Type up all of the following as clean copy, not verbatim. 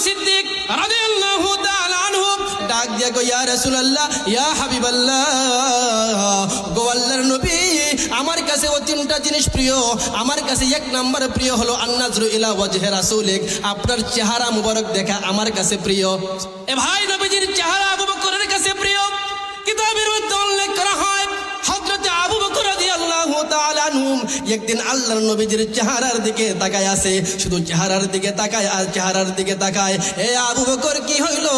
সিদ্দিক রাদিয়াল্লাহু তাআলা আনহু ডাক দিয়া কই ইয়া রাসূলুল্লাহ ইয়া হাবিবাল্লাহ, গো আল্লাহর নবী, আমার কাছে ও তিনটা জিনিস প্রিয়। আমার কাছে এক নাম্বার প্রিয় হলো আন-নাজরু ইলা ওয়াজহি রাসূলিক, আপনার চেহারা মুবারক দেখা আমার কাছে প্রিয়। এ ভাই, নবীজির চেহারা আবু বকরের কাছে প্রিয়। কিতাবের মধ্যে উল্লেখ করা হয় হযরত আবু বকর রাদিয়াল্লাহু তাআলা আনহু একদিন আল্লাহর নবীজির চেহারার দিকে তাকায় আছে, শুধু চেহারার দিকে তাকায় আর চেহারার দিকে তাকায়। এ আবু বকর, কি হইলো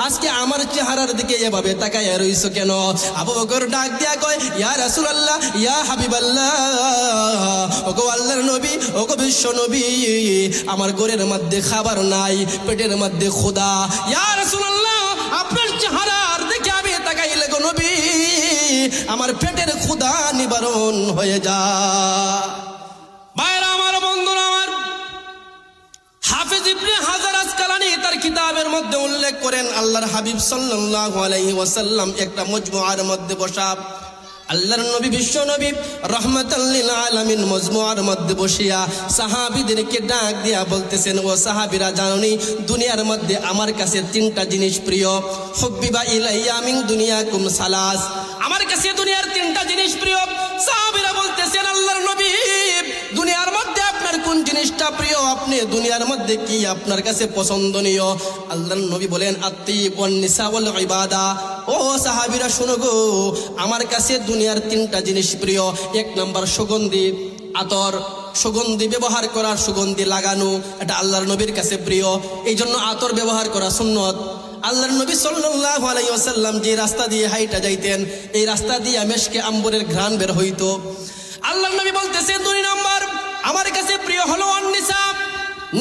আজকে আমার চেহারার দিকে এভাবে তাকায় রইছো কেন? আবু বকর ডাক দিয়া কয় ইয়া রাসূলুল্লাহ ইয়া হাবিবাল্লাহ, ওগো আল্লাহর নবী, ওগো বিশ্ব নবী, আমার ঘরের মধ্যে খাবার নাই, পেটের মধ্যে ক্ষুধা। ইয়া রাসূলুল্লাহ, আপনার চেহারার দিকে আমি তাকাইলে গো নবী আমার পেটের ক্ষুধা নিবারণ হয়ে যায়। ভাইরা আমার, বন্ধুরা আমার, হাফেজ ইবনে হাজার আসকালানী তার কিতাবের মধ্যে উল্লেখ করেন আল্লাহর হাবিব সাল্লাল্লাহু আলাইহি ওয়াসাল্লাম একটা মজমুআর মধ্যে বসা, আল্লাহর নবী বিশ্ব নবী রাহমাতাল লিল আলামিন মজমুআর মধ্যে বসিয়া সাহাবীদেরকে ডাক দিয়া বলতেছেন, ও সাহাবীরা, জানোনি দুনিয়ার মধ্যে আমার কাছে তিনটা জিনিস প্রিয়। হুব্বিবা ইলাইয়া মিন দুনিয়াকুম সালাস, আমার কাছে দুনিয়ার তিনটা জিনিস প্রিয়। সাহাবীরা বলতেছেন, আল্লাহর নবী, দুনিয়ার মধ্যে আপনার কোন জিনিসটা প্রিয়? আপনি দুনিয়ার মধ্যে কি আপনার কাছে পছন্দনীয়? আল্লাহর নবী বলেন, আত-তিব ওয়ান নিসা ওয়াল ইবাদা। ও সাহাবীরা শুনো গো, আমার কাছে দুনিয়ার তিনটা জিনিস প্রিয়। এক নাম্বার সুগন্ধি, আতর, সুগন্ধি ব্যবহার করা, সুগন্ধি লাগানো, এটা আল্লাহর নবীর কাছে প্রিয়। এই জন্য আতর ব্যবহার করা সুন্নত। আল্লাহর নবী সাল্লাল্লাহু আলাইহি ওয়াসাল্লাম যে রাস্তা দিয়ে হাইটা যাইতেন, এই রাস্তা দিয়ে মেশকে আম্বরের ঘ্রাণ বের হইতো। আল্লাহর নবী বলতেছেন, দুই নাম্বার আমার কাছে প্রিয় হলো নিসা,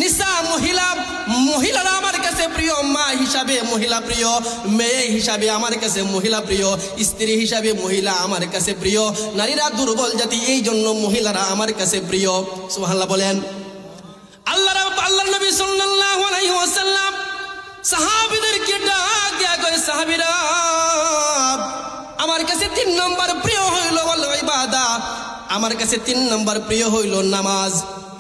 নিসা মহিলা, মহিলারা আমার কাছে প্রিয়। মা হিসাবে মহিলা প্রিয়, মেয়ে হিসাবে আমার কাছে মহিলা প্রিয়, স্ত্রী হিসাবে মহিলা আমার কাছে প্রিয়। নারীরা দুর্বল জাতি, এই জন্য মহিলারা আমার কাছে প্রিয়। সুবহানাল্লাহ বলেন। আল্লাহর নবী সাল্লাল্লাহু আলাইহি ওয়াসাল্লাম সাহাবীদেরকে ডাক দিয়া কয়, সাহাবীরা, আমার কাছে তিন নম্বর প্রিয় হইল ওয়াল ইবাদা, আমার কাছে তিন নম্বর প্রিয় হইল নামাজ,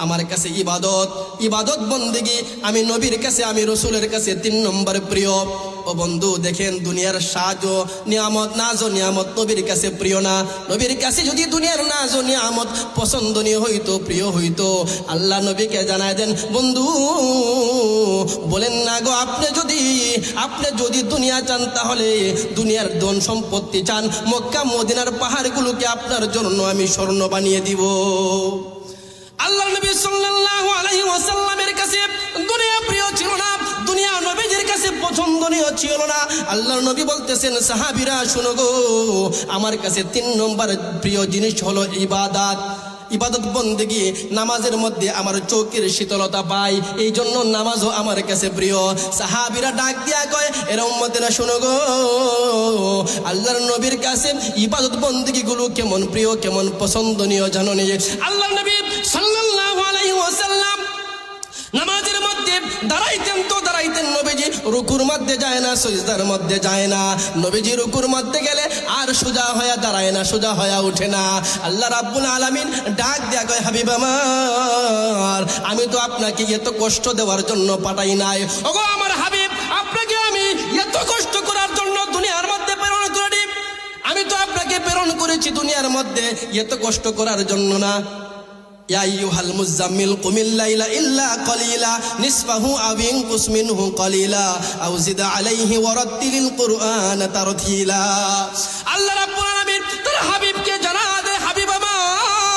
আমার কাছে ইবাদত, ইবাদত বন্দেগী আমি নবীর কাছে, আমি রসুলের কাছে তিন নম্বর প্রিয়। ও বন্ধু, দেখেন দুনিয়ার সাজ ও নিয়ামত, নাজ ও নিয়ামত নবীর কাছে প্রিয় না। নবীর কাছে যদি দুনিয়ার নাজ ও নিয়ামত পছন্দনীয় হইতো, প্রিয় হইতো, আল্লাহ নবীকে জানায় দেন, বন্ধু বলেন না গো, আপনি যদি দুনিয়া চান, তাহলে দুনিয়ার ধন সম্পত্তি চান, মক্কা মদিনার পাহাড়গুলোকে আপনার জন্য আমি স্বর্ণ বানিয়ে দিব। আল্লাহ নবী সাল্লাল্লাহু আলাইহি ওয়াসাল্লামের কাছে দুনিয়া প্রিয় ছিল না, দুনিয়া নবীজির কাছে পছন্দনীয় ছিল না। আল্লাহর নবী বলতেছেন, সাহাবীরা শুনো গো, আমার কাছে তিন নম্বর প্রিয় জিনিস হলো ইবাদত, ইবাদত বন্দেগী। নামাজের মধ্যে আমার চোখের শীতলতা পাই, এই জন্য নামাজও আমার কাছে প্রিয়। সাহাবীরা ডাক দিয়া কয়, এর উম্মতেরা শুনো গো, আল্লাহর নবীর কাছে ইবাদত বন্দেগী গুলো কেমন প্রিয়, কেমন পছন্দনীয় জানোনি? আল্লাহর নবী সাল্লাল্লাহু আলাইহি ওয়াসাল্লাম নামাজের মধ্যে দাঁড়াইতেন তো দাঁড়াইতেন, নবীজি রুকুর মধ্যে যায় না, সিজদার মধ্যে যায় না। নবীজি রুকুর মধ্যে গেলে আর সোজা হয়ে দাঁড়ায় না, সোজা হয়ে ওঠে না। আল্লাহ রাব্বুল আলামিন ডাক দেয়া কয়, হাবিব আমার, আমি তো আপনাকে এত কষ্ট দেওয়ার জন্য পাঠাই নাই। ওগো আমার হাবিব, আপনাকে আমি এত কষ্ট করার জন্য দুনিয়ার মধ্যে প্রেরণ করি? আমি তো আপনাকে প্রেরণ করেছি দুনিয়ার মধ্যে এত কষ্ট করার জন্য না। ইয়া আইয়ুহাল মুযাম্মিল কুমিল লাইলা ইল্লা কলিলা নিসফাহু আও ইনকুস মিনহু কলিলা আও জিদ আলাইহি ওয়ারাত্তিলিল কুরআন তারতিলা। আল্লাহ রাব্বুল আলামিন তার হাবিবকে জানা দে, হাবিব আমার,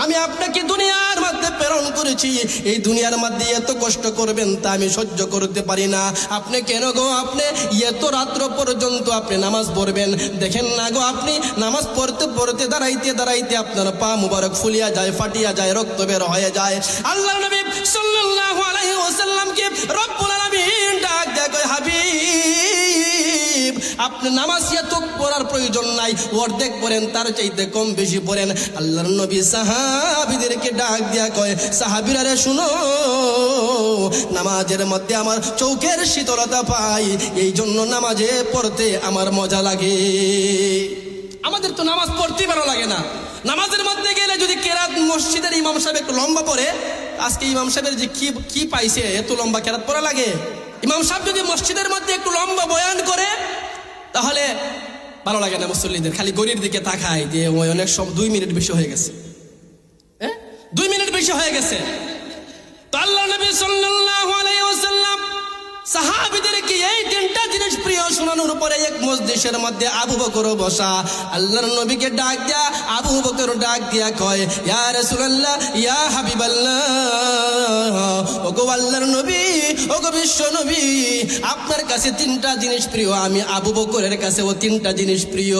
আমি আপনাকে দুনিয়ার মধ্যে প্রেরণ করেছি, এই দুনিয়ার মধ্যে এত কষ্ট করবেন তা আমি সহ্য করতে পারি না। আপনি কেন গো, আপনি এত রাত্র পর্যন্ত আপনি নামাজ পড়বেন? দেখেন না গো, আপনি নামাজ পড়তে পড়তে দাঁড়াইতে দাঁড়াইতে আপনার পা মুবারক ফুলিয়া যায়, ফাটিয়া যায়, রক্ত বের হয়ে যায়। আল্লাহ নবী সাল্লাল্লাহু আলাইহি ওয়াসাল্লামকে রব্বুল আলামিন ডাক দেয়া কয়, হাবিব, আপনি নামাজ এত পড়ার প্রয়োজন নাই, অর্ধেক পড়েন, তার চাইতে কম বেশি পড়েন। আল্লাহর নবী সাহাবীদেরকে ডাক দিয়া কয়, সাহাবীরা রে শুনো, নামাজের মধ্যে আমার চোখের শীতলতা পাই, এই জন্য নামাজে পড়তে আমার মজা লাগে। আমাদের তো নামাজ পড়তে ভালো লাগে না। নামাজের মধ্যে গেলে যদি কেরাত মসজিদের ইমাম সাহেব একটু লম্বা পড়ে, আজকে ইমাম সাহেবের যে কি পাইছে, এত লম্বা কেরাত পড়া লাগে? ইমাম সাহেব যদি মসজিদের মধ্যে একটু লম্বা বয়ান করে তাহলে ভালো লাগে না মুসল্লিদের, খালি গড়ির দিকে তাকায় যে ওই অনেক সব 2 মিনিট বেশি হয়ে গেছে, 2 মিনিট বেশি হয়ে গেছে। তো আল্লাহ নবী সাল্লাল্লাহু আলাইহি ওয়াসাল্লাম সাহাবীদেরকে এই 3টা জিনিস প্রিয় শোনানোর পরে এক মজলিসের মধ্যে আবু বকর বসা। আল্লাহর নবীকে ডাক দিয়া আবু বকর ডাক দিয়া কয়, ইয়া রাসূলুল্লাহ, ইয়া হাবিবাল্লাহ, ওগো আল্লাহর নবী, ওগো বিশ্ব নবী, আপনার কাছে 3টা জিনিস প্রিয়, আমি আবু বকরের কাছেও 3টা জিনিস প্রিয়।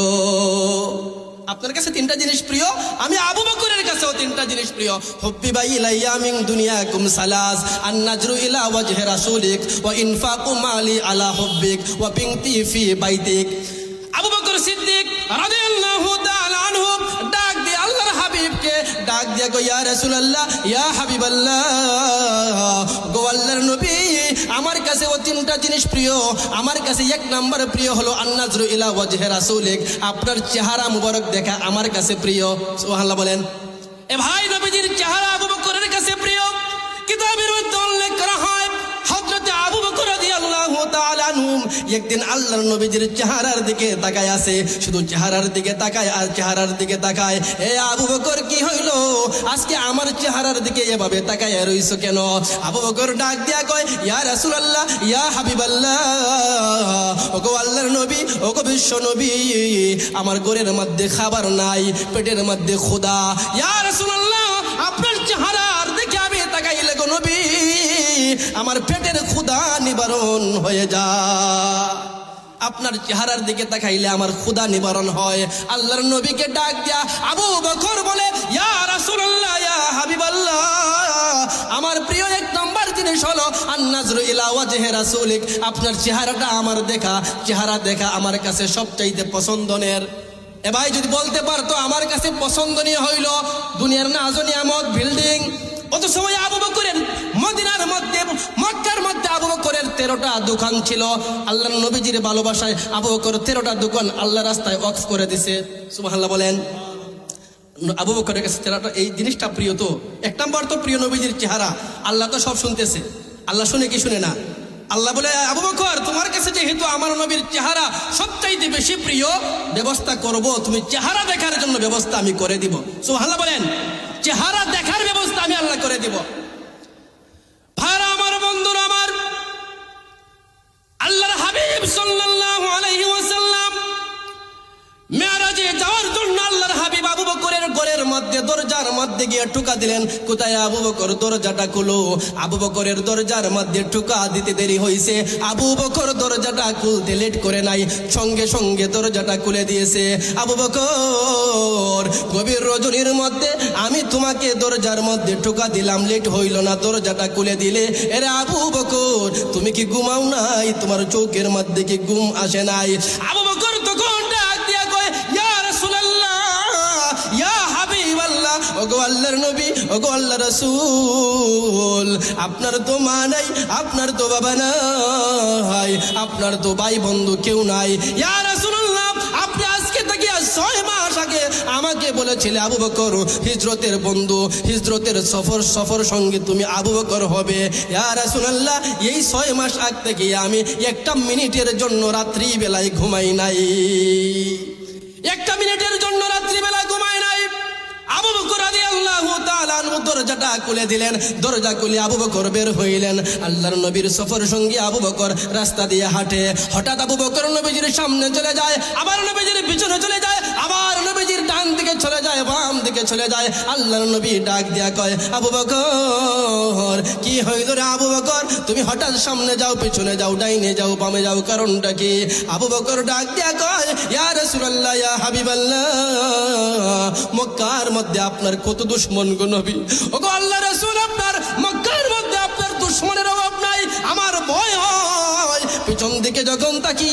আপনার কাছে 3টা জিনিস প্রিয়, আমি আবু বকরের কাছেও 3টা জিনিস প্রিয়। হুব্বিবা ইলাইয়া মিন দুনিয়াকুম সালাস, আন-নাজরু ইলা ওয়াজহি রাসূলিক, ওয়া ইনফাকু মালি আলা হুব্বিক, ওয়া বিনতি ফি বাইতিক। আবু বকর সিদ্দিক রাদিয়াল্লাহু তাআলা আনহু ডাক দিয়ে আল্লাহর হাবিবকে ডাক দিয়ে কয়, ইয়া রাসূলুল্লাহ, ইয়া হাবিবাল্লাহ, গো আল্লাহর নবী, আমার কাছে ও 3টা জিনিস প্রিয়। আমার কাছে 1 নাম্বার প্রিয় হলো আন-নাজরু ইলা ওয়াজহি রাসূলিক, আপনার চেহারা মুবারক দেখা আমার কাছে প্রিয়। সুবহানাল্লাহ বলেন। এ ভাই, নবীজির চেহারা আবু বকরের কাছে প্রিয়। কিতাবের মধ্যে উল্লেখ করা হয় হযরত আবু বকর রাদিয়াল্লাহু তাআলা আনহু একদিন আল্লাহর নবীজির চেহারার দিকে তাকায় আছে, শুধু চেহারার দিকে তাকায় আর চেহারার দিকে তাকায়। এ আবু বকর, কি হইল আজকে আমার চেহারার দিকে এভাবে তাকায় রইছো কেন? আবু বকর ডাক দিয়া কয়, ইয়া রাসূলুল্লাহ, ইয়া হাবিবাল্লাহ, ওগো আল্লাহর নবী, ওগো বিশ্ব নবী, আমার ঘরের মধ্যে খাবার নাই, পেটের মধ্যে ক্ষুধা। ইয়া রাসূলুল্লাহ, আপনার চেহারার দিকে আমি তাকাইলে গো নবী, আমার পেটের ক্ষুধা নিবারণ হয়ে যায়। আপনার চেহারার দিকে তাকাইলে আমার ক্ষুধা নিবারণ হয়। আল্লাহর নবীকে ডাক দিয়া আবু বকর বলে, ইয়া রাসূলুল্লাহ, ইয়া হাবিবাল্লাহ, আমার প্রিয় 1 নাম্বার জিনিস হলো আন-নাজরু ইলা ওয়াজহি রাসূলিক, আপনার চেহারাটা আমার দেখা, চেহারা দেখা আমার কাছে সবচাইতে পছন্দের। এ ভাই, যদি বলতে পারতো আমার কাছে পছন্দনীয় হইল দুনিয়ার নাজ নিয়ামত, বিল্ডিং, অত সময় আবু বকরের মদিনার মধ্যে, মক্কার মধ্যে আবু বকরের 13টা দোকান ছিল। আল্লাহর নবীজির ভালোবাসায় আবু বকর 13টা দোকান আল্লাহ রাস্তায় ওয়াকফ করে দিছে। সুবহানাল্লাহ বলেন। আবু বকরের কাছে 13টা এই জিনিসটা প্রিয়। তো 1 নাম্বার তো প্রিয় নবীজির চেহারা। আল্লাহ তো সব শুনতেছে, আল্লাহ শুনে কি শুনে না? আল্লাহ বলে, আবু বকর, তোমার কাছে যেহেতু আমার নবীর চেহারা সবচাইতে বেশি প্রিয়, ব্যবস্থা করব, তুমি চেহারা দেখার জন্য ব্যবস্থা আমি করে দিব। সুবহানাল্লাহ বলেন। চেহারা দেখার ব্যবস্থা আমি আল্লাহ করে দিব। ভাইরা আমার, বন্ধুরা আমার, আল্লাহর হাবিব সাল্লাল্লাহু আলাইহি ওয়াসাল্লাম মেরাজে যাওয়ার জন্য আল্লাহর হাবিব আবু বকরের ঘরের মধ্যে দরজার মধ্যে গিয়ে ঠুকা দিলেন। কোথায় আবু বকর? দরজাটা খুলো। আবু বকরের দরজার মধ্যে ঠুকা দিতে দেরি হয়েছে। আবু বকর দরজাটা খুলতে লেট করে নাই, সঙ্গে সঙ্গে দরজাটা খুলে দিয়েছে। আবু বকর, গভীর রজনীর মধ্যে আমি তোমাকে দরজার মধ্যে ঠুকা দিলাম, লেট হইল না, দরজাটা খুলে দিলে। এরে আবু বকর, তুমি কি ঘুমাও নাই? তোমার চোখের মধ্যে কি ঘুম আসে নাই? আবু বকর তখন ওগো আল্লাহর নবী, ওগো আল্লাহর রাসূল, আপনার তো মা নাই, আপনার তো বাবা নাই, আপনার তো ভাই বন্ধু কেউ নাই। ইয়া রাসূলুল্লাহ, আপনি আজকে থেকে 6 মাস আগে আমাকে বলেছিলে আবু বকর হিজরতের বন্ধু, হিজরতের সফর সঙ্গে তুমি আবু বকর হবে। ইয়া রাসূলুল্লাহ, এই 6 মাস আগ থেকে আমি 1টা মিনিটের জন্য রাত্রি বেলায় ঘুমাই নাই, 1টা মিনিটের জন্য রাত্রি বেলায় ঘুমাই নাই। আবু বকর রাদিয়াল্লাহু তাআলা আনহু দরজাটা খুলে দিলেন। দরজা খুলে আবু বকর বের হইলেন। আল্লাহর নবীর সফর সঙ্গী আবু বকর রাস্তা দিয়ে হাঁটে। হঠাৎ আবু বকর নবীজির সামনে চলে যায়, আবার নবীজির পিছনে চলে যায়, আবার নবীজির ডান দিকে চলে যায়, বাম দিকে চলে যায়। আল্লাহর নবী ডাক দিয়া কয়, আবু বকর, কি হইল রে আবু বকর? তুমি হঠাৎ সামনে যাও, পিছনে যাও, ডাইনে যাও, বামে যাও, কারণটা কি? আবু বকর ডাক দিয়া কয়, ইয়া রাসূলুল্লাহ, ইয়া হাবিবাল্লাহ, মক্কার মধ্যে আপনার কত দুশমন গো নবী। ওগো আল্লাহর রাসূল, আপনার মক্কার মধ্যে আপনার দুশমনের অভাব নাই। আমার ভয় হয় পিছন দিকে যখন তাকি,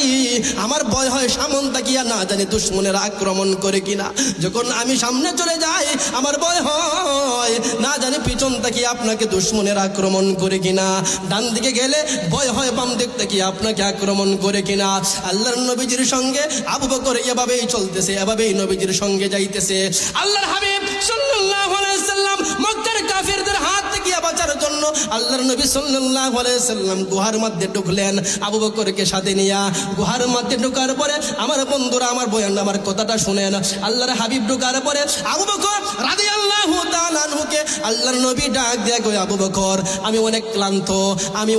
আমার ভয় হয় সামন তাকিয়া না জানি দুশমনের আক্রমণ করে কিনা। যখন আমি সামনে চলে যাই আমার ভয় হয় না জানি পিছন তাকিয়ে আপনাকে দুশমনের আক্রমণ করে কিনা। ডান দিকে গেলে ভয় হয় বাম দিক থেকে আপনাকে আক্রমণ করে কিনা। আল্লাহর নবীজির সঙ্গে আবু বকর এভাবেই চলতেছে, এভাবেই নবীজির সঙ্গে যাইতেছে। আল্লাহর হাবিব সাল্লাল্লাহু আলাইহি ওয়াসাল্লাম মক্কার কাফিরদের হাত থেকে বাঁচা জন্য আল্লাহর নবী সাল্লাল্লাহু আলাইহি সাল্লাম গুহার মধ্যে ঢুকলেন আবু বকরকে সাথে নিয়া। গুহার মধ্যে ঢোকার পরে আমার বন্ধুরা, আমার বয়ান, আমার কথাটা শুনেন। আল্লাহর হাবিব ঢোকার পরে আবু বকর রাদিয়াল্লাহু তাআলা আনহুকে আল্লাহর নবী ডাক দিয়ে কই, আবু বকর আমি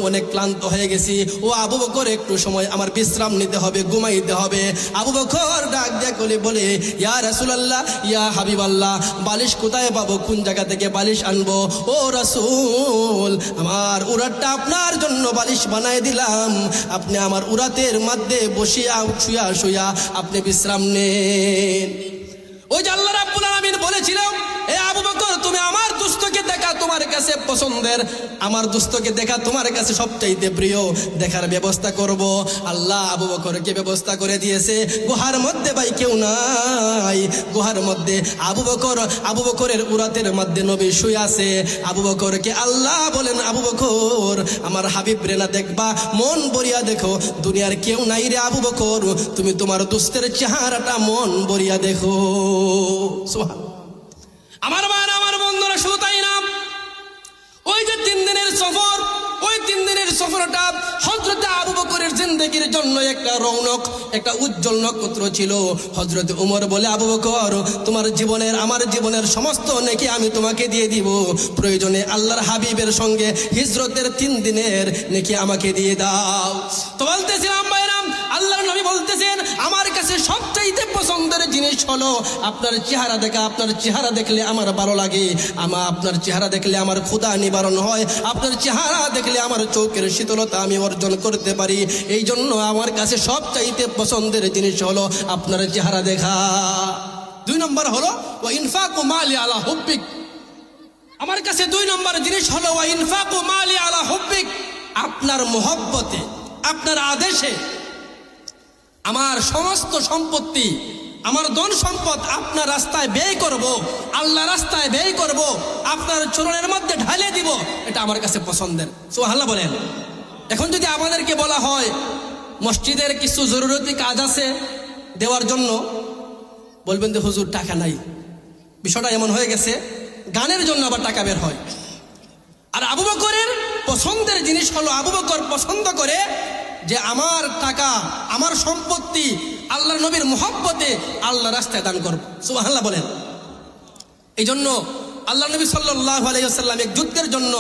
অনেক ক্লান্ত হয়ে গেছি। ও আবু বকর একটু সময় আমার বিশ্রাম নিতে হবে, ঘুমাইতে হবে। আবু বকর ডাক দিয়ে বলে, ইয়া রাসূলুল্লাহ, ইয়া হাবিবাল্লাহ, বালিশ কোথায় পাবো, কোন জায়গা থেকে বালিশ আনবো? ও রাসূল, আমার উরাতটা আপনার জন্য বালিশ বানায় দিলাম, আপনি আমার উরাতের মধ্যে বসিয়া শুয়া শুয়া আপনি বিশ্রাম নেন। ওই যে আল্লাহ রাব্বুল আলামিন বলেছিলাম, এ আবু বকর তুমি আমার দোস্তকে দেখা তোমার কাছে পছন্দের, আমার দোস্তকে দেখা তোমার কাছে সবচাইতে প্রিয়, দেখার ব্যবস্থা করব। আল্লাহ আবু বকরকে ব্যবস্থা করে দিয়েছে। গুহার মধ্যে ভাই কেউ নাই, গুহার মধ্যে আবু বকরের উরাতের মধ্যে নবী শুয়ে আছে। আবু বকরকে আল্লাহ বলেন, আবু বকর আমার হাবিব রে না দেখবা, মন ভরিয়া দেখো, দুনিয়ার কেউ নাই রে আবু বকর, তুমি তোমার দোস্তের চেহারাটা মন ভরিয়া দেখো। সুবহান। আমার ভাই, আমার বন্ধুরা, শুধু তাই না, ওই যে 3 দিনের সফর, ওই 3 দিনের সফরটা হযরতে আবু বকরের জিন্দেগির জন্য একটা রৌনক, একটা উজ্জ্বল নক্ষত্র ছিল। হযরতে ওমর বলে, আবু বকর তোমার জীবনের, আমার জীবনের সমস্ত নেকি আমি তোমাকে দিয়ে দিব, প্রয়োজনে আল্লাহর হাবিবের সঙ্গে হিজরতের 3 দিনের নেকি আমাকে দিয়ে দাও। তো বলতেছিলাম ভাইরাম, আল্লাহর নবী বলতেছেন, আমার কাছে সবচাইতে পছন্দের জিনিস হলো আপনার চেহারা দেখা। আপনার চেহারা দেখলে আমার ভালো লাগে, আপনার চেহারা দেখলে আমার ক্ষুধা নিবারণ হয়, আপনার চেহারা দেখলে আমার চোখের শীতলতা আমি অর্জন করতে পারি। এই জন্য আমার কাছে সবচাইতে পছন্দের জিনিস হলো আপনার চেহারা দেখা। 2 নম্বর হলো ওয়া ইনফাকু মালি আলা হুব্বিক। আমার কাছে 2 নম্বর জিনিস হলো ওয়া ইনফাকু মালি আলা হুব্বিক, আপনার মহব্বতে, আপনার আদেশে আমার সমস্ত সম্পত্তি, আমার ধন সম্পদ আপনার রাস্তায় ব্যয় করব, আল্লাহ রাস্তায় ব্যয় করব, আপনার চরণের মধ্যে ঢালে দিব, এটা আমার কাছে পছন্দের। সুবহানাল্লাহ বলেন। এখন যদি আমাদেরকে বলা হয় মসজিদের কিছু জরুরি কাজ আছে দেওয়ার জন্য, বলবেন যে হুজুর টাকা নাই। বিষয়টা এমন হয়ে গেছে, গানের জন্য আবার টাকা বের হয়। আর আবু বকরের পছন্দের জিনিস হলো, আবু বকর পছন্দ করে যে আমার টাকা, আমার সম্পত্তি আল্লাহর নবীর মুহাব্বতে আল্লাহ রাস্তায় দান করব। সুবহানাল্লাহ বলেন। এই জন্য আল্লাহ নবী সাল্লাল্লাহু আলাইহি ওয়াসাল্লাম এক যুদ্ধের জন্য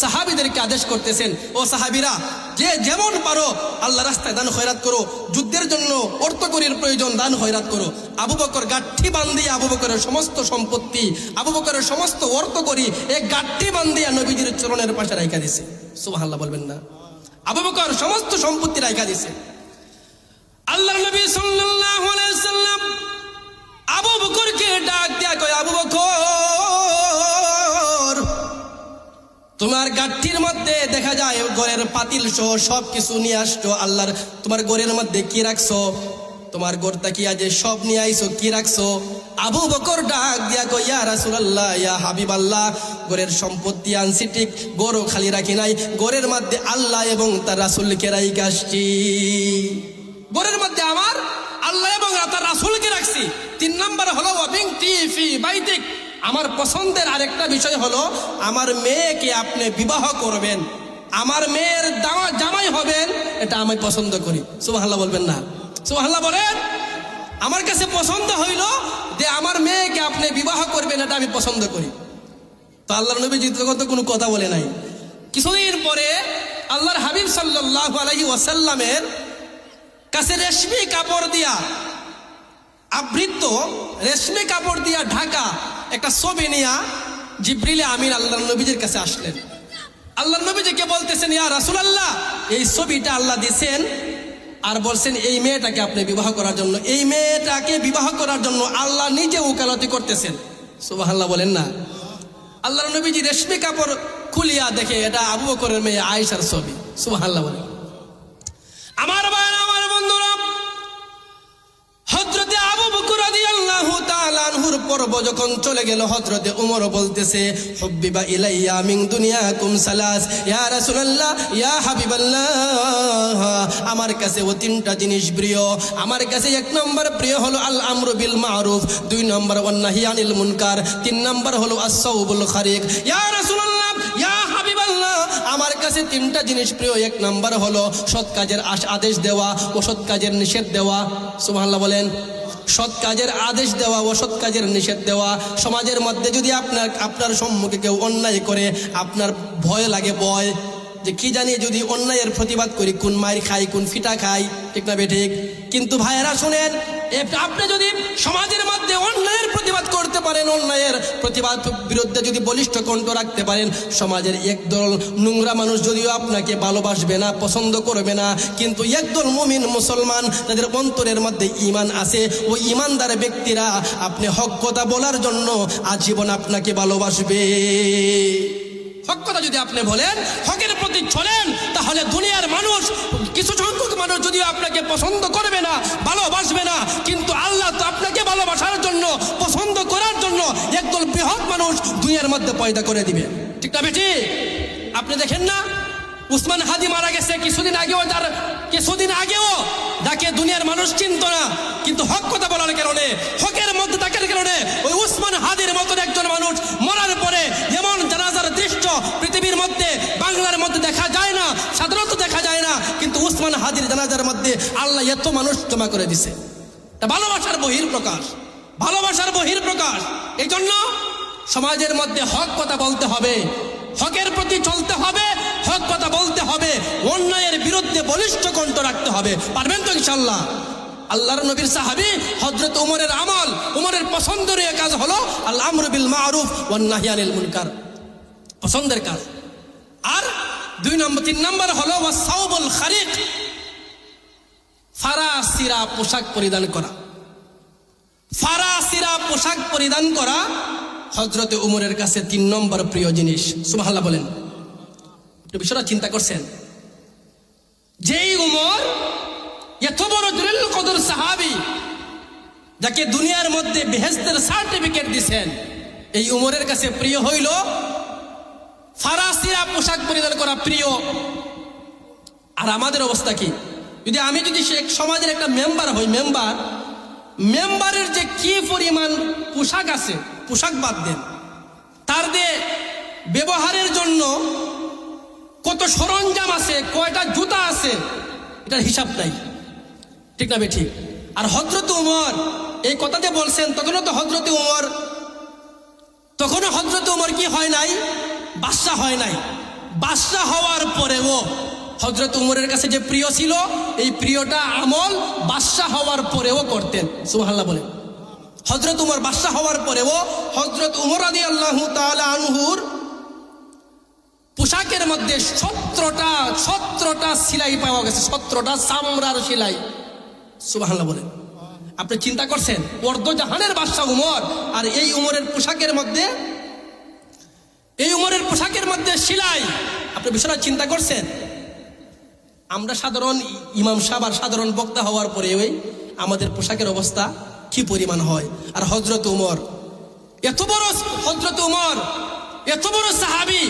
সাহাবীদেরকে আদেশ করতেছেন, ও সাহাবীরা যে যেমন পারো আল্লাহ রাস্তায় দান খয়রাত করো, যুদ্ধের জন্য অর্থকরীর প্রয়োজন, দান খয়রাত করো। আবু বকর গাঠি বান্ধিয়া আবু বকরের সমস্ত সম্পত্তি, আবু বকরের সমস্ত অর্থকরী এক গাঠি বান্ধিয়া নবীজির চরণের পাশে রাইখা দিছে। সুবহানাল্লাহ বলবেন না? আবু বকর সমস্ত সম্পত্তি রাইখা দিছে। আল্লাহর নবী সাল্লাল্লাহু আলাইহি ওয়াসাল্লাম আবু বকরকে ডাক দিয়া কয়, আবু বকর তোমার গাঠটির মধ্যে দেখা যায় ঘরের পাতিল সহ সব কিছু নিয়ে আসছো, আল্লাহর তোমার ঘরের মধ্যে কি রাখছো, তোমার ঘরটা কি আজ সব নিয়ে আইছো, কি রাখছো? আবু বকর ডাক দিয়া কয়, ইয়া রাসূলুল্লাহ, ইয়া হাবিবাল্লাহ, ঘরের সম্পত্তি আনছি ঠিক, গরু খালি রাখি নাই, ঘরের মধ্যে আল্লাহ এবং তার রাসূলকে রাইখা আসছি। ঘরের মধ্যে আমার আল্লাহ এবং তার রাসূলকে রাখছি। 3 নম্বর হলো ওয়াবিনতি ফি বাইতিক, আমার পছন্দের আরেকটা বিষয় হলো আমার মেয়েকে আপনি বিবাহ করবেন, আমার মেয়ের জামাই হবেন, এটা আমি পছন্দ করি। সুবহানাল্লাহ বলবেন না? সুবহানাল্লাহ বলেন। আমার কাছে পছন্দ হইল যে আমার মেয়েকে আপনি বিবাহ করবেন, এটা আমি পছন্দ করি। তো আল্লাহর নবী জিতগত কোনো কথা বলে নাই। কিছুদিন পরে আল্লাহর হাবিব সাল্লাল্লাহু আলাইহি ওয়াসাল্লামের কাছে রেশমি কাপড় দিয়া আবৃত, রেশমি কাপড় দিয়া ঢাকা একটা ছবি নিয়া জিবরিল আমিন আল্লাহর নবীজির কাছে আসলেন। আল্লাহর নবীজিকে বলতেছেন, ইয়া রাসূলুল্লাহ, এই ছবিটা আল্লাহ দিয়েছেন আর বলছেন এই মেয়েটাকে আপনি বিবাহ করার জন্য, এই মেয়েটাকে বিবাহ করার জন্য আল্লাহ নিজে ওকালতি করতেছেন। সুবহানাল্লাহ বলেন না? আল্লাহর নবীজি রেশমি কাপড় খুলিয়া দেখে এটা আবু বকরের মেয়ে আয়েশার ছবি। সুবহানাল্লাহ বলেন। আমার ভাই, আমার বন্ধুরা, হযরতে আবু বকর রাদিয়াল্লাহু তাআলা আনহুর পর্ব যখন চলে গেল, হযরতে ওমর বলতেছে, হুব্বিবা ইলাইয়া মিন দুনিয়াকুম সালাস, ইয়া রাসূলুল্লাহ, ইয়া হাবিবাল্লাহ, আমার কাছে ও 3টা জিনিস প্রিয়। আমার কাছে 1 নম্বর প্রিয় হলো আল আমরু বিল মারুফ, 2 নম্বর ওয়ান নাহি আনিল মুনকার, 3 নম্বর হলো আস-সাওবুল খারিক। ইয়া রাসূলুল্লাহ, ইয়া হাবিবাল্লাহ, আমার কাছে তিনটা জিনিস প্রিয়। এক নাম্বার হলো সৎ কাজের আদেশ দেওয়া ও সৎ কাজের নিষেধ দেওয়া। সুবহানাল্লাহ বলেন। সৎ কাজের আদেশ দেওয়া ও সৎ কাজের নিষেধ দেওয়া। সমাজের মধ্যে যদি আপনার সম্মুখে কেউ অন্যায় করে, আপনার ভয় লাগে, ভয় যে কি জানি যদি অন্যায়ের প্রতিবাদ করি কোন মায়ের খাই, কোন ফিটা খাই, ঠিক না বেঠিক? কিন্তু ভাইয়েরা শুনেন, আপনি যদি সমাজের মধ্যে অন্যায়ের প্রতিবাদ করতে পারেন, অন্যায়ের প্রতিবাদ বিরুদ্ধে যদি বলিষ্ঠ কণ্ঠ রাখতে পারেন, সমাজের একদল নোংরা মানুষ যদিও আপনাকে ভালোবাসবে না, পছন্দ করবে না, কিন্তু একদল মুমিন মুসলমান যাদের অন্তরের মধ্যে ঈমান আছে, ওই ঈমানদার ব্যক্তিরা আপনি হক কথা বলার জন্য আজীবন আপনাকে ভালোবাসবে। হক কথা যদি আপনি বলেন, হকের প্রতি চলেন, তাহলে দুনিয়ার মানুষ কিছু সংখ্যক মানুষ যদিও আপনাকে পছন্দ করবে না, ভালোবাসবে না, কিন্তু আল্লাহ তো আপনাকে ভালোবাসার জন্য, পছন্দ করার জন্য একদল বৃহৎ মানুষ দুনিয়ার মধ্যে পয়দা করে দিবে, ঠিক না বেটি? আপনি দেখেন না, উসমান হাদি মারা গেছে কিছুদিন আগেও যাকে দুনিয়ার মানুষ চিনত না, কিন্তু হক কথা বলার কারণে, হকের মধ্যে থাকার কারণে ওই উসমান হাদির মতন একজন মানুষ মরার পরে এমন জানাজার দৃশ্য পৃথিবীর মধ্যে, বাংলার মধ্যে দেখা যায় না, সাধারণত দেখা যায় না, কিন্তু উসমান হাদির জানাজার মধ্যে আল্লাহ এত মানুষ জমা করে দিছে। ভালোবাসার বহিঃপ্রকাশ, ভালোবাসার বহিঃপ্রকাশ। এই জন্য সমাজের মধ্যে হক কথা বলতে হবে, হকের প্রতি চলতে হবে, হক কথা বলতে হবে, অন্যায়ের বিরুদ্ধে বলিষ্ঠ কণ্ঠ রাখতে হবে। পারবেন তো ইনশাআল্লাহ? আল্লাহর নবীর সাহাবী হযরত উমরের আমল, উমরের পছন্দের কাজ হলো আল আমরু বিল মারুফ ওয়ান নাহই আনিল মুনকার, পছন্দের কাজ। আর 3 নম্বর হলো ওয়াসাউবুল খারিক, ফারাসিরা পোশাক পরিধান করা। ফারাসিরা পোশাক পরিধান করা হযরত উমরের কাছে 3 নম্বর প্রিয় জিনিস। সুবহানাল্লাহ বলেন। আপনি বিষয়টা চিন্তা করছেন, যেই উমর এত বড় জলিল কদর সাহাবী, যাকে দুনিয়ার মধ্যে বেহেশতের সার্টিফিকেট দিয়েছেন, এই উমরের কাছে প্রিয় হইল ফারাসিরা পোশাক পরিধান করা প্রিয়। আর আমাদের অবস্থা কি? আমি যদি সমাজের একটা মেম্বার হই, মেম্বারের যে কি পরিমাণ পোশাক আছে, পোশাক বাদ দেন, তার দিয়ে ব্যবহারের জন্য কত সরঞ্জাম আছে, কয়টা জুতা আছে, এটার হিসাব নাই, ঠিক না বেঠিক? আর হযরত উমর এই কথা যে বলছেন, তখনও হযরত উমর কি হয় নাই? বাদশা হয় নাই। বাদশা হওয়ার পরেও হযরত উমরের কাছে যে প্রিয় ছিল, এই প্রিয়টা আমল বাদশা হওয়ার পরেও করতেন। সুবহানাল্লাহ বলেন। হযরত উমর বাদশা হওয়ার পরেও হযরত উমর রাদিয়াল্লাহু তাআলা আনহুর পোশাকের মধ্যে 17টা সেলাই পাওয়া গেছে, 17টা চামড়ার সেলাই। সুবহানাল্লাহ বলেন। আপনি চিন্তা করছেন, অর্ধজাহানের বাদশা উমর, আর এই উমরের পোশাকের মধ্যে সেলাই। আপনি বিষয়টা চিন্তা করছেন? আমরা সাধারণ ইমাম সাহেব আর সাধারণ বক্তা হওয়ার পরে আমাদের পোশাকের অবস্থা কি পরিমাণ হয়। আর হযরত উমর এত বড় সাহাবী,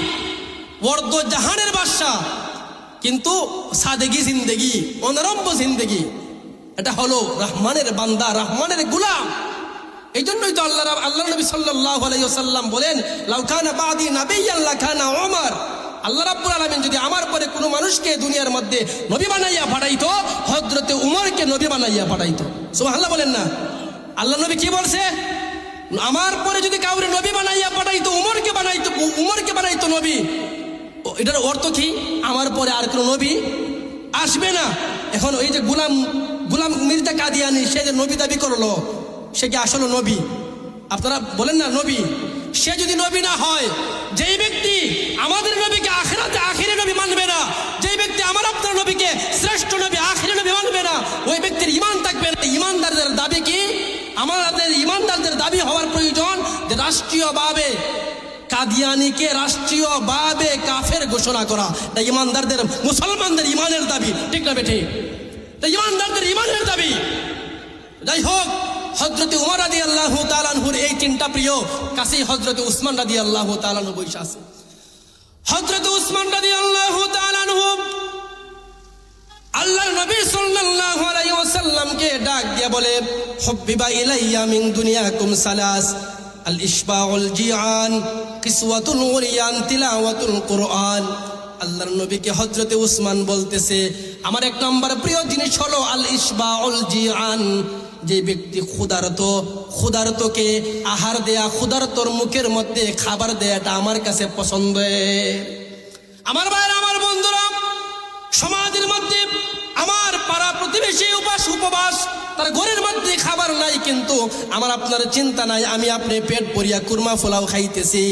অর্ধজাহানের বাদশা, কিন্তু সাদেগি জিন্দেগি, অনারম্ভ জিন্দেগি, এটা হলো রহমানের বান্দা, রহমানের গোলাম। এই জন্যই তো আল্লাহ নবী সাল্লাল্লাহু আলাইহি ওয়াসাল্লাম বলেন, লাউ কানা বাদি নাবিয়্যান লাকানা উমর। আল্লাহ রাব্বুল আলামিন যদি আমার পরে কোনো মানুষকে দুনিয়ার মধ্যে নবী বানাইয়া পাঠাইতো, হযরতে উমরকে নবী বানাইয়া পাঠাইতো। সুবহানাল্লাহ বলেন না? আল্লাহ নবী কি বলছে? আমার পরে যদি কাউরে নবী বানাইয়া পাঠাইতো, উমরকে বানাইতো নবী। এটার অর্থ কি? আমার পরে আর কোনো নবী আসবে না। এখন ওই যে গোলাম মির্জা কাদিয়ানি, সে যে নবী দাবি করলো, সে কি আসলে নবী? আপনারা বলেন না নবী। সে যদি নবী না হয়, যেই ব্যক্তি আমাদের নবীকে আখিরাতে আখিরি নবী মানবে না, যেই ব্যক্তি আমার আপনার নবীকে শ্রেষ্ঠ নবী, আখিরি নবী মানবে না, ওই ব্যক্তির ঈমান থাকবে না। ঈমানদারদের দাবি কি? আমাদের ঈমানদারদের দাবি হওয়ার প্রয়োজন যে রাষ্ট্রীয়ভাবে কাদিয়ানিকে রাষ্ট্রীয়ভাবে কাফের ঘোষণা করা। তাই ঈমানদারদের, মুসলমানদের ঈমানের দাবি, ঠিক না বেঠিক? তাই ঈমানদারদের ঈমানের দাবি। যাই হোক, হযরত উমর রাদিয়াল্লাহু তাআলা আনহুর এই 3টা প্রিয়, কাছেই হযরত উসমান রাদিয়াল্লাহু তাআলা আনহু বসে আছে। হযরত উসমান রাদিয়াল্লাহু তাআলা আনহু আল্লাহর নবী সাল্লাল্লাহু আলাইহি ওয়াসাল্লামকে ডাক দিয়ে বলে, হুব্বিবা ইলাইয়া মিন দুনিয়াকুম সালাস, আল ইশবাউল জিআন, কিসওয়াতুল উরিয়ান, তিলাওয়াতুল কুরআন। আল্লাহর নবীকে হযরতে উসমান বলতেছে, আমার এক নম্বর প্রিয় জিনিস হলো আল ইসবাউল জিআন। যে ব্যক্তি ক্ষুধার্তকে আহার দেয়া, ক্ষুধার্তর মুখের মধ্যে খাবার দেয়াটা আমার কাছে পছন্দ। আমার ভাইরা, আমার বন্ধুরা, সমাজের মধ্যে আমার পাড়া প্রতিবেশী উপবাস, তার ঘরের মধ্যে খাবার নাই, কিন্তু আমার আপনার চিন্তা নাই, আমি আপনি পেট ভরিয়া কুরমা পোলাও খাইতেছি।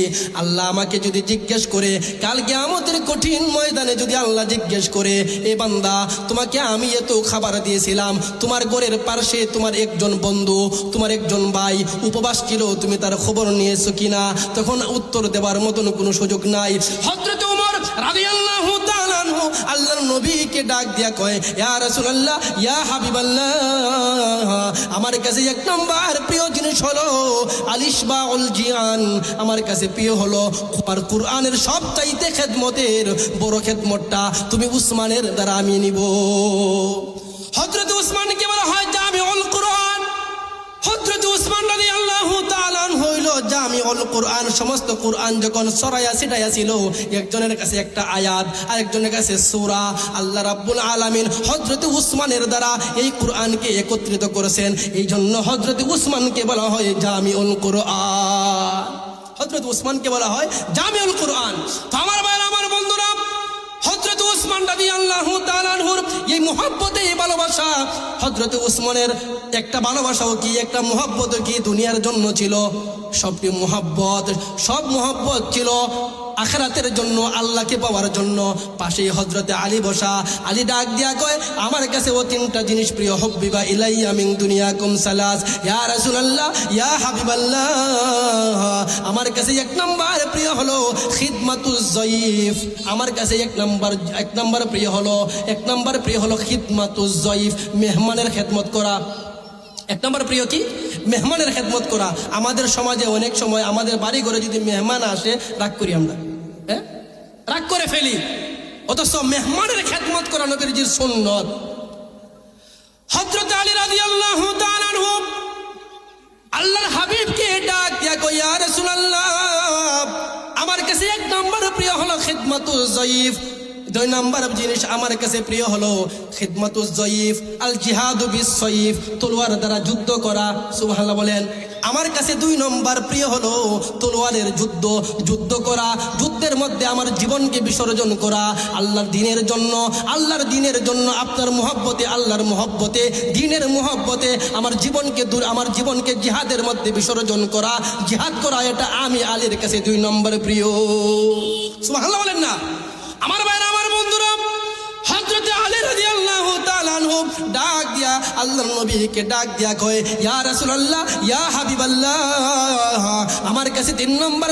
আল্লাহ আমাকে যদি জিজ্ঞেস করে কাল কিয়ামতের কঠিন ময়দানে, যদি আল্লাহ জিজ্ঞেস করে, এ বান্দা তোমাকে আমি এত খাবার দিয়েছিলাম, তোমার ঘরের পাশে তোমার একজন বন্ধু, তোমার একজন ভাই উপবাস ছিল, তুমি তার খবর নিয়েছো কিনা? তখন উত্তর দেওয়ার মতন কোনো সুযোগ নাই। হযরত ওমর রাদিয়াল্লাহু তাআলা আনহু আল্লাহর নবীকে ডাক দিয়া কয়, ইয়া রাসূলুল্লাহ, ইয়া হাবিবাল্লাহ, আমার কাছে এক নম্বর প্রিয় জিনিস হলো আল ইসবাউল জিআন। আমার কাছে প্রিয় হলো আর কুরআনের সবচাইতে খেদমতের বড় খেদমতটা তুমি উসমানের দ্বারা আমি নিব। হযরত উসমানকে বলা হয় জামিউল কুরআন। হযরত উসমান রাদিয়াল্লাহু তাআলা হইল জামিউল কুরআন। সমস্ত কুরআন যখন ছড়াইয়া ছিটাইয়া ছিল, একজনের কাছে একটা আয়াত, আরেকজনের কাছে সূরা, আল্লাহ রাব্বুল আলামিন হযরত উসমানের দ্বারা এই কুরআনকে একত্রিত করেছেন। এই জন্য হযরত উসমানকে বলা হয় জামিউল কুরআন। হযরত উসমানকে বলা হয় জামিউল কুরআন। তো আমার ভাইরা, আমার বন্ধুরা, হযরত উসমান রাদিয়াল্লাহু তাআলা আনহুর এই মুহাব্বতে, এই ভালোবাসা, হযরত উসমানের একটা ভালোবাসাও কি, একটা মুহাব্বতও কি দুনিয়ার জন্য ছিল? সবটি মুহাব্বত, সব মুহাব্বত ছিল আখিরাতের জন্য, আল্লাহকে পাওয়ার জন্য। পাশেই হযরতে আলী বসা। আলী ডাক দিয়া কয়, আমার কাছে ও তিনটা জিনিস প্রিয়, হুব্বিবা ইলাইয়া মিন দুনিয়াকুম সালাস, ইয়া রাসূলুল্লাহ, ইয়া হাবিবাল্লাহ, আমার কাছে এক নম্বর প্রিয় হলো খিদমাতুজ যায়ীফ। আমার কাছে এক নম্বর প্রিয় হলো খিদমাতুজ যায়ীফ, মেহমানের খেদমত করা। এক নম্বর প্রিয় কি? মেহমানের খেদমত করা। আমাদের সমাজে অনেক সময় আমাদের বাড়ি ঘরে যদি মেহমান আসে, রাগ করি আমরা, রাগ করে ফেলি, অথচ মেহমানের খেদমত করা নবীজির সুন্নত। হযরত আলী রাদিয়াল্লাহু তাআলা আনহু আল্লাহর হাবিবকে ডাক দিয়া কয়, ইয়া রাসূলুল্লাহ, আমার কাছে এক নম্বর প্রিয় হলো খিদমাতুজ যায়ীফ। দুই নম্বর জিনিস আমার কাছে প্রিয় হলো খিদমাতুজ যায়ীফ আল জিহাদু বিস সাইফ, তলোয়ার দ্বারা যুদ্ধ করা। সুবহানাল্লাহ বলেন। আমার কাছে দুই নম্বর প্রিয় হলো তলোয়ারের যুদ্ধ করা, যুদ্ধের মধ্যে আমার জীবনকে বিসর্জন করা আল্লাহর দ্বীনের জন্য, আল্লাহর দ্বীনের জন্য, আপনার মুহাব্বতে, আল্লাহর মুহাব্বতে, দ্বীনের মুহাব্বতে আমার জীবনকে জিহাদের মধ্যে বিসর্জন করা, জিহাদ করা, এটা আমি আলীর কাছে দুই নম্বর প্রিয়। সুবহানাল্লাহ বলেন না? আমার ভাইরা, আমার বন্ধুরা, হযরত আলী রাদিয়াল্লাহু তাআলা আনহু ডাক দিয়া আল্লাহর নবীকে ডাক দিয়া কয়, ইয়া রাসূলুল্লাহ, ইয়া হাবিবাল্লাহ, আমার কাছে তিন নম্বর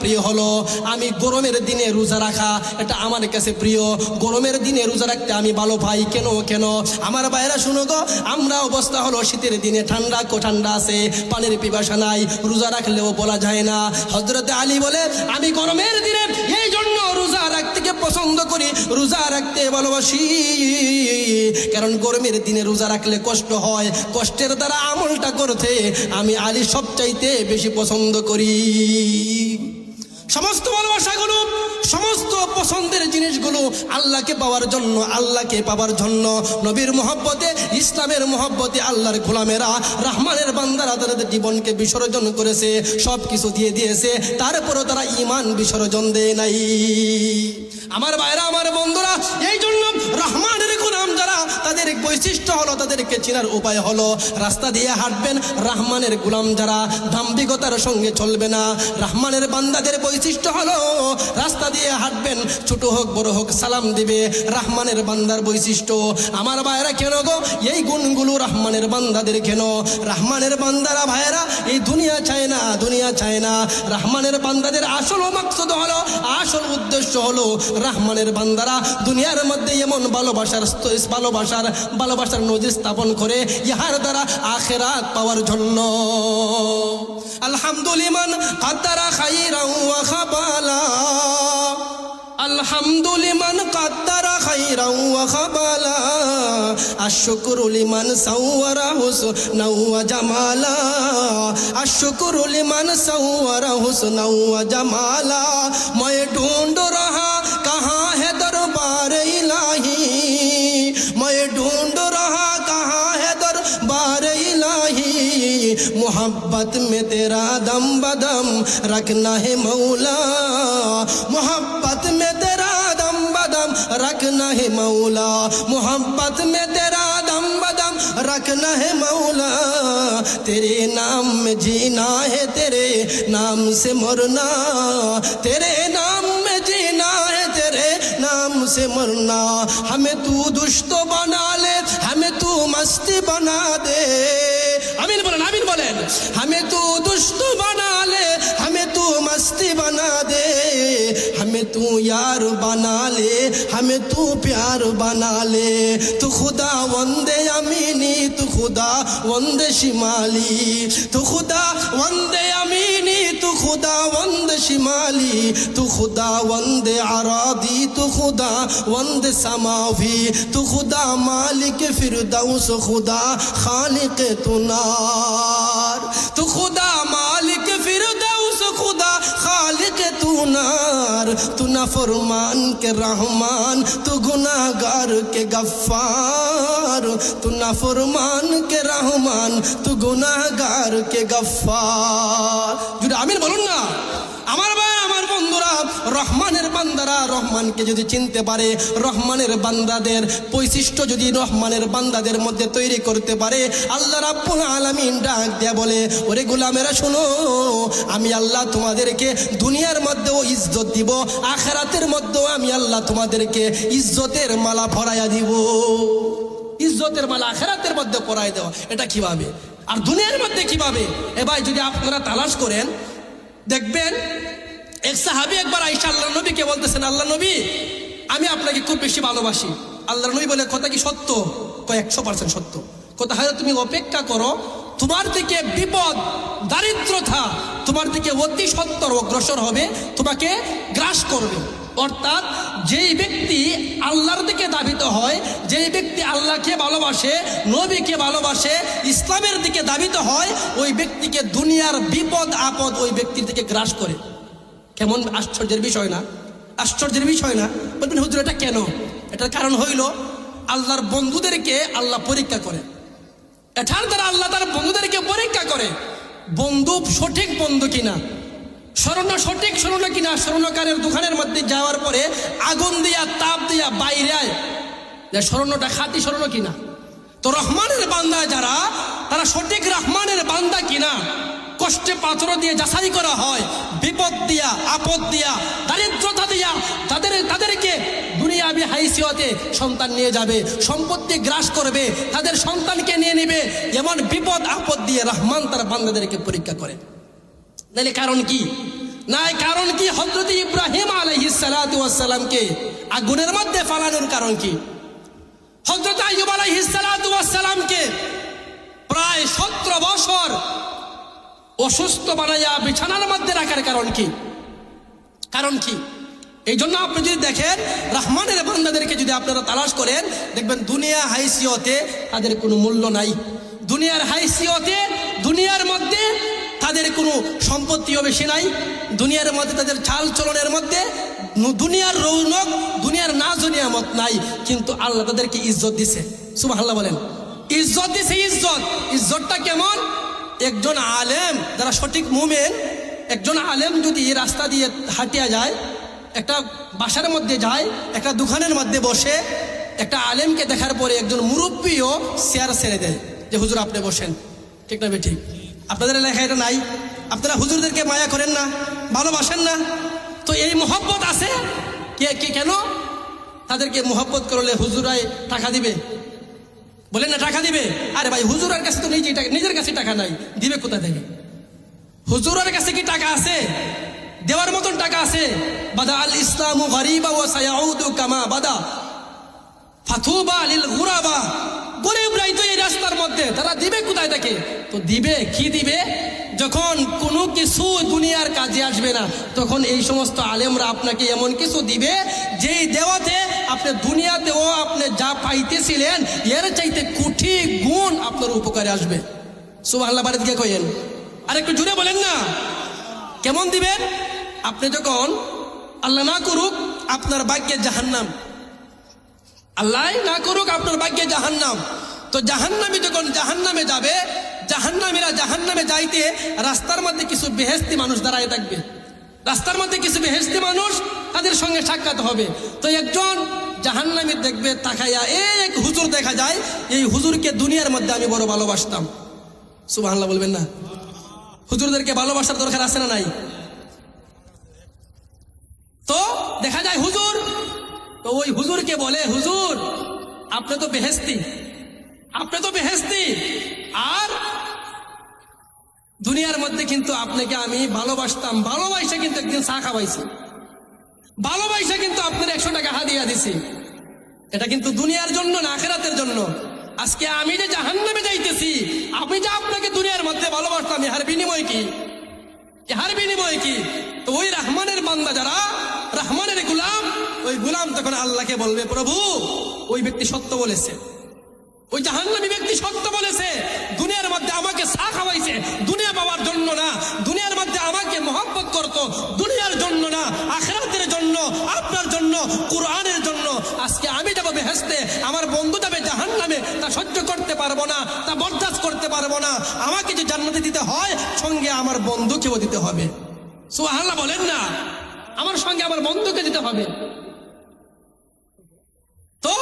প্রিয় হলো আমি গরমের দিনে রোজা রাখা, এটা আমার কাছে প্রিয়। গরমের দিনে রোজা রাখতে আমি ভালো পাই। কেন? আমার ভাইরা শুনো গো, আমরা অবস্থা হলো শীতের দিনে ঠান্ডা আছে, পানির পিপাসা নাই, রোজা রাখলেও বলা যায় না। হযরত আলী বলে, আমি গরমের দিনে এই জন্য রোজা রাখতে পছন্দ করি, রোজা রাখতে ভালোবাসি, কারণ গরমের দিনে রোজা রাখলে কষ্ট হয়, কষ্টের দ্বারা আমলটা করতে আমি আলী সবচাইতে বেশি পছন্দ করি। সমস্ত ভালোবাসাগুলো, সমস্ত পছন্দের জিনিসগুলো আল্লাহকে পাওয়ার জন্য, আল্লাহকে পাওয়ার জন্য, নবীর মুহাব্বতে, ইসলামের মুহাব্বতে আল্লাহর গোলামেরা, রহমানের বান্দারা তাদের জীবনকে বিসর্জন করেছে, সব কিছু দিয়ে দিয়েছে, তারপরও তারা ঈমান বিসর্জন দেয় নাই। আমার ভাইরা, আমার বন্ধুরা, এই জন্য রহমানের গোলাম যারা, তাদের বৈশিষ্ট্য হলো, তাদেরকে চেনার উপায় হলো রাস্তা দিয়ে হাঁটবেন। রহমানের গোলাম যারা, দাম্ভিকতার সঙ্গে চলবে না। রহমানের বান্দাদের বৈশিষ্ট্য হলো রাস্তা দিয়ে হাঁটবেন, ছোট হোক বড় হোক সালাম দিবে, রহমানের বান্দার বৈশিষ্ট্য। আমার ভাইরা, কেন গো এই গুণগুলো রহমানের বান্দাদের কেন? রহমানের বান্দারা ভাইরা এই দুনিয়া চায় না। রহমানের বান্দাদের আসল মাকসুদ হলো, আসল উদ্দেশ্য হলো, রহমানের বান্দারা দুনিয়ার মধ্যে এমন ভালোবাসার নজির স্থাপন করে ইহার দ্বারা আখিরাত পাওয়ার জন্য। আলহামদুলিল্লাহ কাদারা খাইরাও ওয়া খাবালা, الحمد لمن قدر خيرا وخبالا الشكر لمن صور حسنا وجمالا الشكر لمن صور حسنا وجمالا मैं ढूंढ रहा कहाँ है दरबार इलाही मैं ढूंढ रहा कहाँ है दरबार इलाही मोहब्बत में तेरा दम बदम रखना है मौला मोहब्बत में तेरा दम बदम रखना है मौला मोहब्बत में तेरा दम बदम रखना है मौला तेरे नाम में जीना है तेरे नाम से मरना तेरे नाम में जीना है तेरे नाम से मरना हमें तू दुष्ट बना ले हमें तू मस्ती बना दे आमीन बोलें हमें तू दुष्ट बना ले हमें तू मस्ती बना दे हमें तू यार बना ले हमें तू प्यार बना ले तू खुदा वंदे अमीनी तू खुदा वंदे शिमाली तू खुदा वंदे अमीनी तू खुदा वंदे शिमाली तू खुदा वंदे अरादी तू खुदा वंदे समावी तू खुदा मालिक फिरदौस खुदा खालिक तू नार तू खुदा मालिक फिरदौस खुदा खालिक तू नार तू नाफरमान के रहमान तू गुनाहगार के गफ्फार तू नाफरमान के रहमान तू गुनाहगार के गफ्फार जुड़े आमीन बोलুন না আমার ভাই আমার বন্ধুরা রহমানের বান্দারা রহমানকে যদি চিনতে পারে রহমানের বান্দাদের বৈশিষ্ট্য যদি রহমানের বান্দাদের মধ্যে তৈরি করতে পারে আল্লাহ রাব্বুল আলামিন ডাক দিয়ে বলে ওরে গোলামেরা শোনো আমি আল্লাহ তোমাদেরকে দুনিয়ার মধ্যেও ইজ্জত দিব আখিরাতের মধ্যেও আমি আল্লাহ তোমাদেরকে ইজ্জতের মালা পরাইয়া দিব ইজ্জতের মালা আখিরাতের মধ্যে পরাই দেওয়া এটা কিভাবে আর দুনিয়ার মধ্যে কিভাবে এ ভাই যদি আপনারা তালাশ করেন দেখবেন এক সাহাবী একবার আয়েশা আল্লাহর নবীকে বলতেছেন আল্লাহ নবী আমি আপনাকে খুব বেশি ভালোবাসি আল্লাহর নবী বলে কথা কি সত্য কয় 100% সত্য কথা হয় তুমি অপেক্ষা করো তোমার থেকে বিপদ দারিদ্রতা তোমার থেকে অতি সত্তর অগ্রসর হবে তোমাকে গ্রাস করবে অর্থাৎ যেই ব্যক্তি আল্লাহর দিকে দাবিত হয় যেই ব্যক্তি আল্লাহকে ভালোবাসে নবীকে ভালোবাসে ইসলামের দিকে দাবিত হয় ওই ব্যক্তিকে দুনিয়ার বিপদ আপদ ওই ব্যক্তির থেকে গ্রাস করে কেমন আশ্চর্যের বিষয় না আশ্চর্যের বিষয় না বলবেন হুজুর এটা কেন এটার কারণ হইল আল্লাহর বন্ধুদেরকে আল্লাহ পরীক্ষা করে এটার দ্বারা আল্লাহ তার বন্ধুদেরকে পরীক্ষা করে বন্ধু সঠিক বন্ধু কিনা স্মরণ সঠিক স্মরণ কিনা স্মরণকারের দোকানের মধ্যে যাওয়ার পরে আগুন দিয়া তাপ দিয়া বাইরে আয় যে স্মরণটা খাঁটি স্মরণ কিনা তো রহমানের বান্দা যারা তারা সঠিক রহমানের বান্দা কিনা কষ্টে পাথর দিয়ে যাচাই করা হয় বিপদ দিয়া আপদ দিয়া দারিদ্রতা দিয়া তাদেরকে দুনিয়াবি হাইসিয়তে সন্তান নিয়ে যাবে সম্পত্তি গ্রাস করবে তাদের সন্তানকে নিয়ে নেবে এমন বিপদ আপদ দিয়ে রহমান তার বান্দাদেরকে পরীক্ষা করে নাহলে কারণ কি নাই কারণ কি হযরত ইব্রাহিম আলাইহিস সালাতু ওয়াস সালামকে আগুনের মধ্যে ফালানোর কারণ কি হযরত আইয়ুব আলাইহিস সালাতু ওয়াস সালামকে প্রায় 17 বছর অসুস্থ বানাইয়া বিছানার মধ্যে রাখার কারণ কি এই জন্য আপনি যদি দেখেন রহমানের বান্দাদেরকে যদি আপনারা তালাশ করেন দেখবেন দুনিয়া হাইসিয়তে তাদের কোনো মূল্য নাই দুনিয়ার হাইসিয়তে দুনিয়ার মধ্যে তাদের কোনো সম্পত্তিও বেশি নাই দুনিয়ার মধ্যে তাদের চাল চলনের মধ্যে দুনিয়ার রৌনক দুনিয়ার নাজ নিয়ামত নাই কিন্তু আল্লাহ তাদেরকে ইজ্জত দিছে সুবহানাল্লাহ বলেন ইজ্জত দিছে ইজ্জতটা কেমন একজন আলেম যারা সঠিক মুমিন একজন আলেম যদি রাস্তা দিয়ে হাঁটিয়া যায় একটা বাসার মধ্যে যায় একটা দোকানের মধ্যে বসে একটা আলেমকে দেখার পরে একজন মুরব্বীও চেয়ার ছেড়ে দেয় যে হুজুর আপনি বসেন ঠিক না ঠিক আপনাদের এলাকায় এটা নাই আপনারা হুজুরদেরকে মায়া করেন না ভালোবাসেন না তো এই মোহব্বত আছে কেন তাদেরকে মোহব্বত করলে হুজুরাই টাকা দিবে বলেন না টাকা দিবে আরে ভাই হুজুরের কাছে তো নিজের কাছে টাকা নাই দিবে কোথা থেকে হুজুরের কাছে কি টাকা আছে দেওয়ার মতন টাকা আছে বাদা আল ইসলামু গরিবা ওয়া সায়াউদু কামা বাদা ফাতুবা লিল গুরাবা গরিবরাই তো এই রাস্তার মধ্যে তারা দিবে কোথায় থেকে তো দিবে কি দিবে যখন কোনো কিছু দুনিয়ার কাজে আসবে না, তখন এই সমস্ত আলেমরা আপনাকে এমন কিছু দিবে যেই দেওয়াতে আপনি দুনিয়াতেও আপনি যা পাইতেছিলেন এর চাইতে কোটি গুণ আপনার উপকারে আসবে। সুবহানাল্লাহ বাড়ি দিকে কইেন, আর একটু জুড়ে বলেন না। কেমন দিবেন? আপনি যখন আল্লাহ না করুক আপনার ভাগ্যে জাহান্নাম, আল্লাহ না করুক আপনার ভাগ্যে জাহান্নাম, তো জাহান্নামী যখন জাহান্নামে যাবে, জাহান্নামীরা জাহান্নামে যাইতে রাস্তার মধ্যে কিছু বেহেশতি মানুষ দাঁড়ায় থাকবে, রাস্তার মধ্যে কিছু বেহেশতি মানুষ তাদের সঙ্গে সাক্ষাৎ হবে। তো একজন জাহান্নামী দেখবে তাকাইয়া, এক হুজুর দেখা যায়, এই হুজুরকে দুনিয়ার মধ্যে আমি বড় ভালোবাসতাম। সুবহানাল্লাহ বলবেন না? হুজুরদেরকে ভালোবাসার দরকার আছে না নাই? তো দেখা যায় হুজুর, তো ওই হুজুরকে বলে, হুজুর আপনি তো বেহেশতি, আপনি তো বেহেশতি, আর দুনিয়ার মধ্যে কিন্তু আপনাকে আমি ভালোবাসতাম, ভালোবাসা কিন্তু একদিন চা খাওয়াইছি, ভালোবাসা কিন্তু আপনার 100 টাকা হাদিয়া দিছি। এটা কিন্তু দুনিয়ার জন্য না, আখিরাতের জন্য। আজকে আমি যে জাহান্নামে যাইতেছি, আমি যে আপনাকে দুনিয়ার মধ্যে ভালোবাসতাম, ইহার বিনিময় কি? ইহার বিনিময় কি? তো ওই রহমানের বান্দা যারা, রহমানের গুলাম, ওই গুলাম তখন আল্লাহকে বলবে, প্রভু ওই ব্যক্তি সত্য বলেছে, ওই জাহান্নামী ব্যক্তি সত্য বলেছে, দুনিয়ার মধ্যে আমাকে চা খাওয়াইছে দুনিয়া পাওয়ার জন্য না, দুনিয়ার মধ্যে আমাকে মহব্বত করতো দুনিয়ার জন্য না, আখিরাতের জন্য, আপনার জন্য, কুরআনের জন্য। আজকে আমি যাব বেহেশতে, আমার বন্ধু যাবে জাহান্নামে, তা সহ্য করতে পারবো না, তা বরদাস্ত করতে পারবো না। আমাকে যে জান্নাতে দিতে হয়, সঙ্গে আমার বন্ধুকেও দিতে হবে। সুবহানাল্লাহ বলেন না? আমার সঙ্গে আমার বন্ধুকে দিতে হবে। তো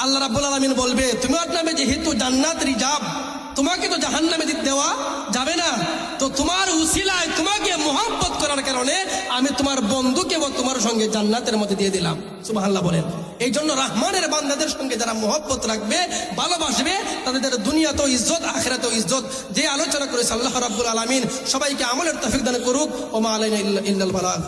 আল্লাহ রাব্বুল আলামিন বলবে, তোমার নামে যেহেতু জান্নাত রিজার্ভ, তোমাকে তো জাহান্নামে দেওয়া যাবে না, তো তোমার উসিলায় তোমাকে মহব্বত করার কারণে আমি তোমার বন্ধুকে তোমার সঙ্গে জান্নাতের মধ্যে দিয়ে দিলাম। সুবহানাল্লাহ বলেন। এই জন্য রহমানের বান্দাদের সঙ্গে যারা মহব্বত রাখবে, ভালোবাসবে, তাদের দুনিয়াতেও ইজ্জত, আখিরাতেও ইজ্জত। যে আলোচনা করেছে আল্লাহ রাব্বুল আলামিন সবাইকে আমলের তৌফিক দান করুক। ওয়া মা আলাইনা ইল্লাল বালাগ।